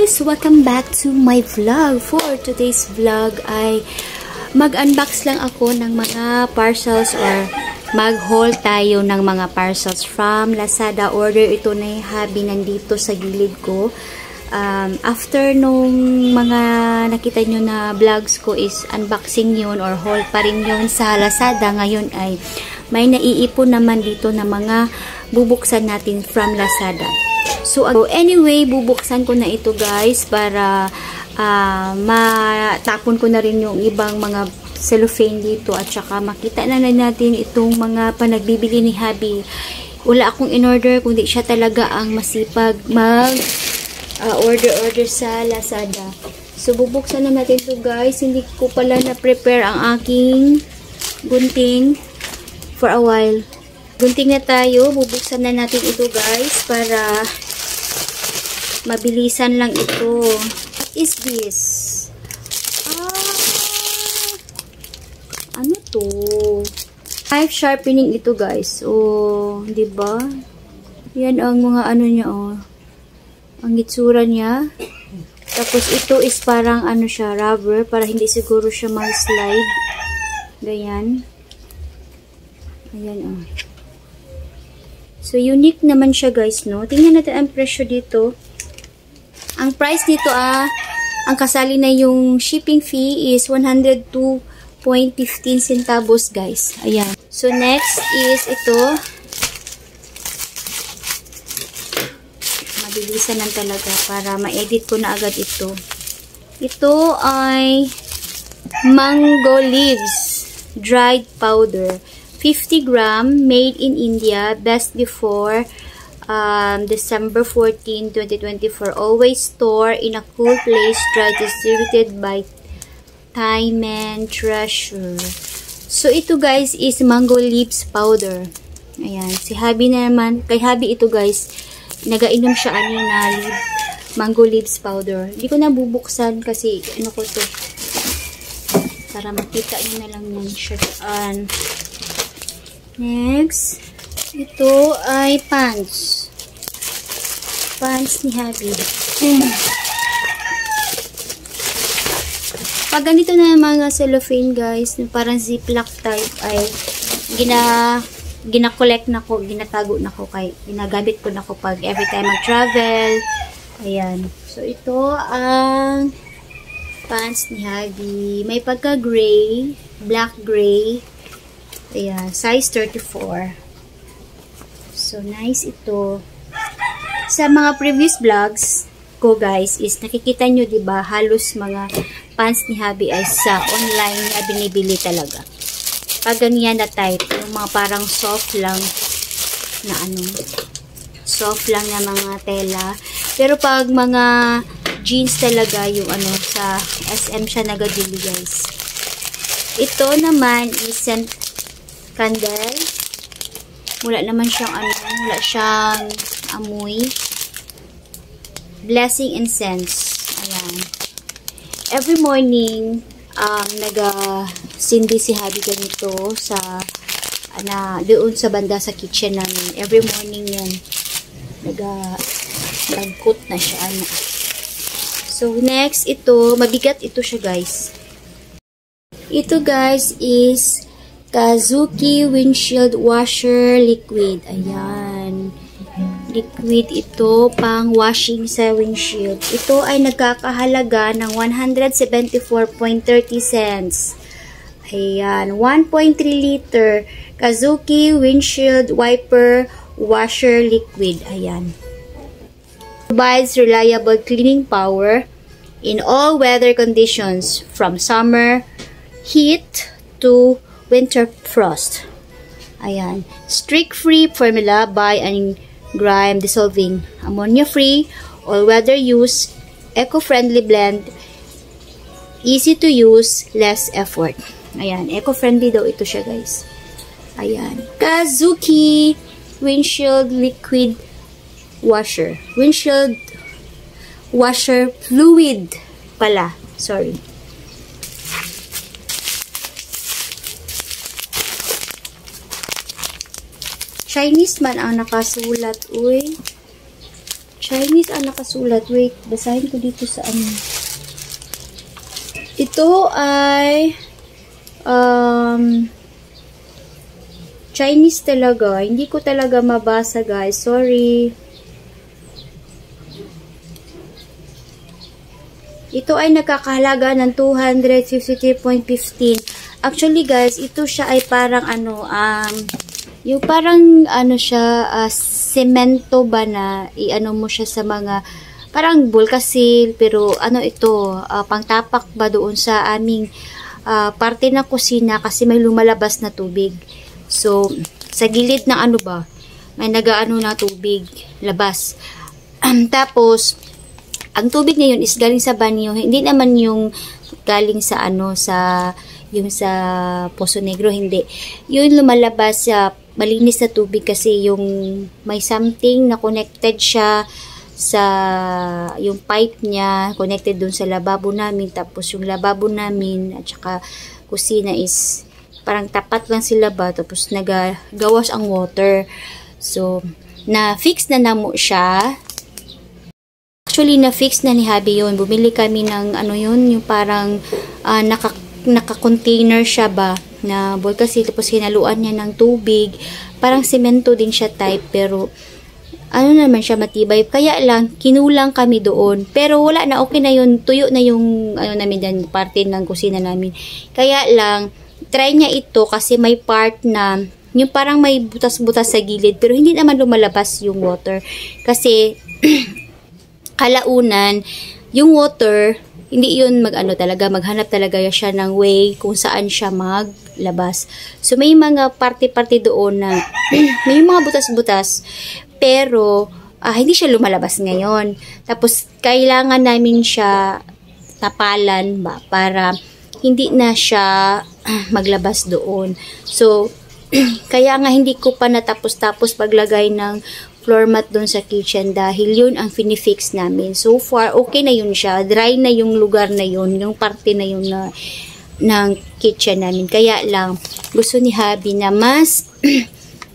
guys! Welcome back to my vlog. For today's vlog ay mag-unbox lang ako ng mga parcels or mag-haul tayo ng mga parcels from Lazada. Order ito na hubby nandito sa gilid ko. After nung mga nakita nyo na vlogs ko is unboxing yun or haul pa rin yun sa Lazada. Ngayon ay may naiipon naman dito na mga bubuksan natin from Lazada. So anyway, bubuksan ko na ito guys para matapon ko na rin yung ibang mga cellophane dito at saka makita na natin itong mga panagbibili ni hubby. Wala akong in-order kundi siya talaga ang masipag mag order sa Lazada. So bubuksan na natin ito guys. Hindi ko pala na-prepare ang aking gunting for a while. Gunting na tayo. Bubuksan na natin ito guys para mabilisan lang ito. What is this? Ano to? Knife sharpening ito guys. Oh, di ba? Yan ang mga ano niya oh. Ang itsura niya. Tapos ito is parang ano siya, rubber para hindi siguro siya mag-slide. Ganyan. Ayan oh. So unique naman siya guys, no? Tingnan natin ang presyo dito. Ang price dito ang kasali na yung shipping fee is 102.15 centavos guys. Ayan. So next is ito. Mabilisan lang talaga para ma-edit ko na agad ito. Ito ay mango leaves dried powder. 50 gram, made in India, best before December 14, 2024. Always store in a cool place, dry, distributed by Time and Treasure. So, ito guys is mango leaves powder. Ayan. Si hubby na naman, kay hubby ito guys, nagainom siya na mango leaves powder. Hindi ko na bubuksan kasi ano ko to. Para makita nyo na lang yung shirtaan. Next, ito ay pants. Pants ni hubby. Pag ganito na yung mga cellophane guys, parang ziplock type ay gina-collect na ko, ginatago na ko kay ginagamit ko na ko pag every time mag-travel. Ayan. So ito ang pants ni hubby. May pagka-gray, black gray. Ayan, size 34. So, nice ito. Sa mga previous vlogs ko, guys, is nakikita nyo, diba, halos mga pants ni hubby ay sa online na binibili talaga. Pag ganyan na type, yung mga parang soft lang na ano, soft lang na mga tela. Pero pag mga jeans talaga, yung ano, sa SM siya nagadili, guys. Ito naman is candle. Wala naman siyang ano, wala siyang amoy. Blessing incense. Ayan. Every morning, naga-sindi si hubby ganito sa doon sa banda sa kitchen namin. Every morning yan. Nag-coat na siya. So, next, ito, mabigat ito siya guys. Ito guys is Kazuki Windshield Washer Liquid. Ayan. Liquid ito pang washing sa windshield. Ito ay nagkakahalaga ng 174.30 cents. Ayan. 1.3 liter Kazuki Windshield Wiper Washer Liquid. Ayan. Provides reliable cleaning power in all weather conditions from summer heat to winter frost. Ayan. Streak-free formula by an grime dissolving, ammonia-free, all-weather use, eco-friendly blend, easy to use, less effort. Ayan. Eco-friendly daw ito siya guys. Ayan. Kazuki Windshield Liquid Washer. Windshield Washer Fluid pala. Sorry. Chinese man ang nakasulat, uy. Chinese ang nakasulat. Wait, basahin ko dito sa ano. Ito ay Chinese talaga. Hindi ko talaga mabasa, guys. Sorry. Ito ay nagkakahalaga ng 253.15. Actually, guys, ito siya ay parang ano, yung parang ano siya, semento ba na i-ano mo siya sa mga parang bulkasil, pero ano ito, pangtapak ba doon sa aming parte ng kusina kasi may lumalabas na tubig. So, sa gilid ng ano ba, may nagaano na tubig, labas. Tapos, ang tubig na yun is galing sa banyo, hindi naman yung galing sa ano, yung sa Poso Negro, hindi. Yun lumalabas sa malinis na tubig kasi yung may something na connected siya sa yung pipe niya, connected dun sa lababo namin. Tapos yung lababo namin at saka kusina is parang tapat lang sila ba, tapos nagawas ang water. So, na-fix na namo siya. Actually, na-fix na ni Habi yun. Bumili kami ng ano yun, yung parang naka-container siya ba, na bowl kasi, tapos hinaluan niya ng tubig. Parang semento din siya type, pero ano naman siya, matibay. Kaya lang, kinulang kami doon. Pero wala na, okay na yun. Tuyo na yung ano namin dyan, parte ng kusina namin. Kaya lang, try niya ito kasi may part na yung parang may butas-butas sa gilid pero hindi naman lumalabas yung water kasi kalaunan yung water hindi yun maghanap talaga siya ng way kung saan siya maglabas. So may mga parte-parte doon na may mga butas-butas pero hindi siya lumalabas ngayon. Tapos kailangan namin siya tapalan ba para hindi na siya maglabas doon. So, kaya nga hindi ko pa natapos-tapos paglagay ng floor mat doon sa kitchen dahil yun ang finifix namin. So far, okay na yun siya. Dry na yung lugar na yun, yung parte na yun na, ng kitchen namin. Kaya lang, gusto ni Habi na mas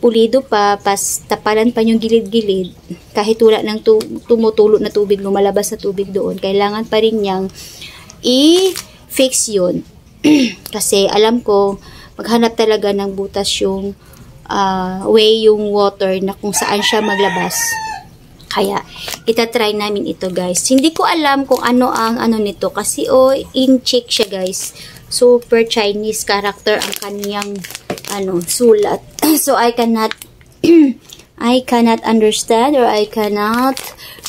pulido pa, pas tapalan pa yung gilid-gilid. Kahit wala ng tumutulo na tubig, lumalabas na tubig doon, kailangan pa rin niyang i-fix yun. Kasi alam ko, maghanap talaga ng butas yung way yung water na kung saan siya maglabas. Kaya, itatry namin ito guys. Hindi ko alam kung ano ang ano nito kasi in-check siya guys. Super Chinese character ang kaniyang sulat. So, I cannot understand or I cannot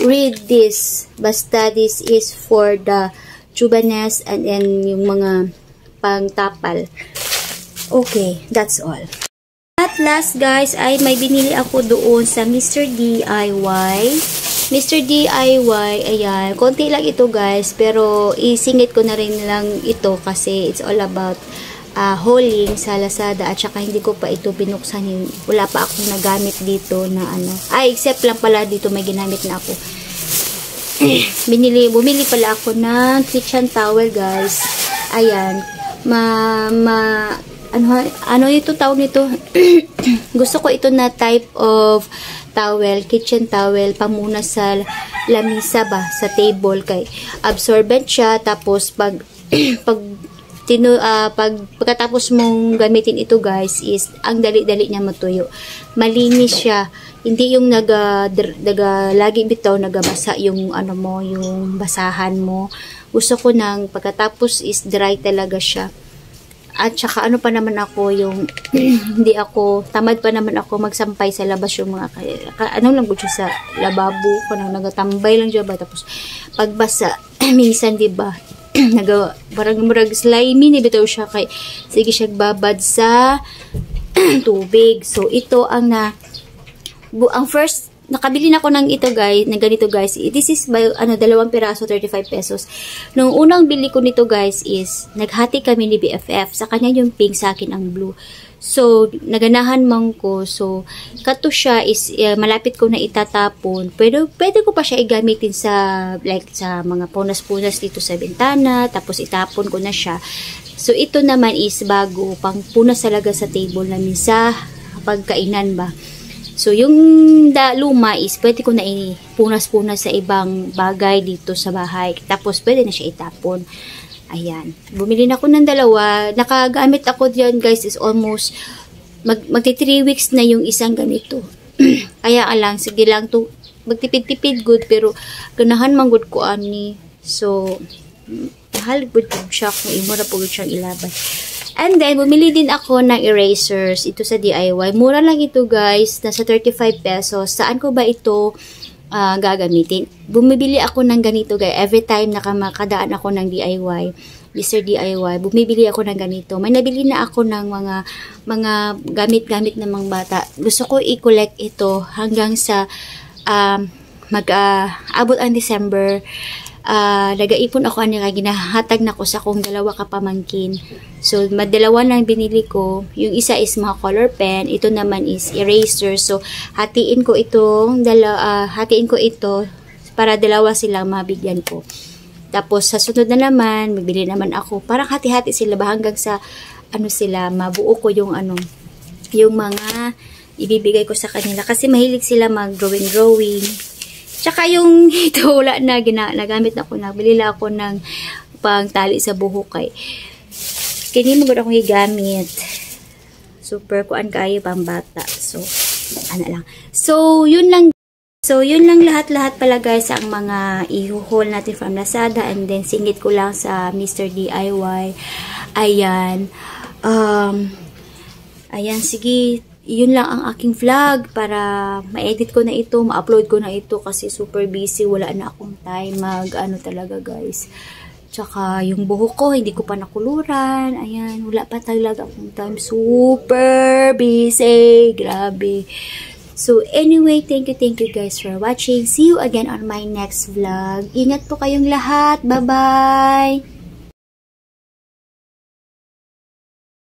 read this. Basta this is for the tubanes and then yung mga pangtapal. Okay, that's all. At last guys, ay may binili ako doon sa Mr. DIY. Mr. DIY, ayan. Konti lang ito guys, pero isingit ko na rin lang ito kasi it's all about hauling sa Lazada at saka hindi ko pa ito binuksan. Wala pa akong nagamit dito na except lang pala dito may ginamit na ako. Bumili pala ako ng kitchen towel guys. Ayan. Ano ito tawag nito? Gusto ko ito na type of towel, kitchen towel, pamuna sa lamisa ba, sa table kay absorbent siya, tapos pagkatapos mong gamitin ito guys is ang dali-dali niya matuyo. Malinis siya. Hindi yung lagi bitaw nagabasa yung yung basahan mo. Gusto ko nang pagkatapos is dry talaga siya. At saka pa naman ako yung tamad pa naman ako magsampay sa labas yung mga lang gusto sa lababo ko nang nagatambay lang siya ba, tapos pagbasa minsan diba parang murag slimy ni bitaw siya kay sige siya babad sa tubig. So ito ang first nakabili na ako ng ganito guys. This is by 2 piraso 35 pesos. Nung unang bili ko nito guys is naghati kami ni BFF. Sa kanya yung pink, sa akin ang blue. So naganahan man ko. So kato siya is malapit ko na itatapon. Pwede ko pa siya igamitin sa sa mga punas-punas dito sa bintana, tapos itapon ko na siya. So ito naman is bago pang punas talaga sa table namin sa pagkainan ba. So, yung luma is pwede ko na ipunas-punas sa ibang bagay dito sa bahay. Tapos, pwede na siya itapon. Ayan. Bumili na ako ng dalawa. Nakagamit ako diyan, guys, is almost magti 3 weeks na yung isang ganito. Kaya lang, sige lang to magtipid-tipid good, pero ganahan man good ko ani. So, mahal good siya kung imo na po siyang ilaban. And then, bumili din ako ng erasers. Ito sa DIY. Mura lang ito, guys. Nasa 35 pesos. Saan ko ba ito gagamitin? Bumibili ako ng ganito, guys. Every time nakamakadaan ako ng DIY, Mr. DIY, bumibili ako ng ganito. May nabili na ako ng mga gamit-gamit ng mga bata. Gusto ko i-collect ito hanggang sa abot ang December. Nagaipon ako ani kay ginahatag na ko sa kong dalawa ka pamangkin. So madalawa lang binili ko. Yung isa is mga color pen, ito naman is eraser. So hatiin ko ito para dalawa silang mabigyan ko. Tapos sa sunod na naman, bibili naman ako. Parang hati-hati sila ba hanggang sa sila mabuo ko yung yung mga ibibigay ko sa kanila kasi mahilig sila mag-drawing. Tsaka yung ito wala na nagamit na ako, nabili lang ako ng pangtali sa buhok kay kini mo gud akong igamit. Super kuan kayo pambata. So lang. So yun lang lahat-lahat pala guys ang mga i-haul natin from Lazada, and then singit ko lang sa Mr. DIY. Ayan. Ayan, sige. Yun lang ang aking vlog para ma-edit ko na ito, ma-upload ko na ito kasi super busy, wala na akong time talaga guys. Tsaka yung buhok ko, hindi ko pa nakuluran. Ayan, wala pa talaga akong time. Super busy. Grabe. So anyway, thank you guys for watching. See you again on my next vlog. Ingat po kayong lahat. Bye-bye!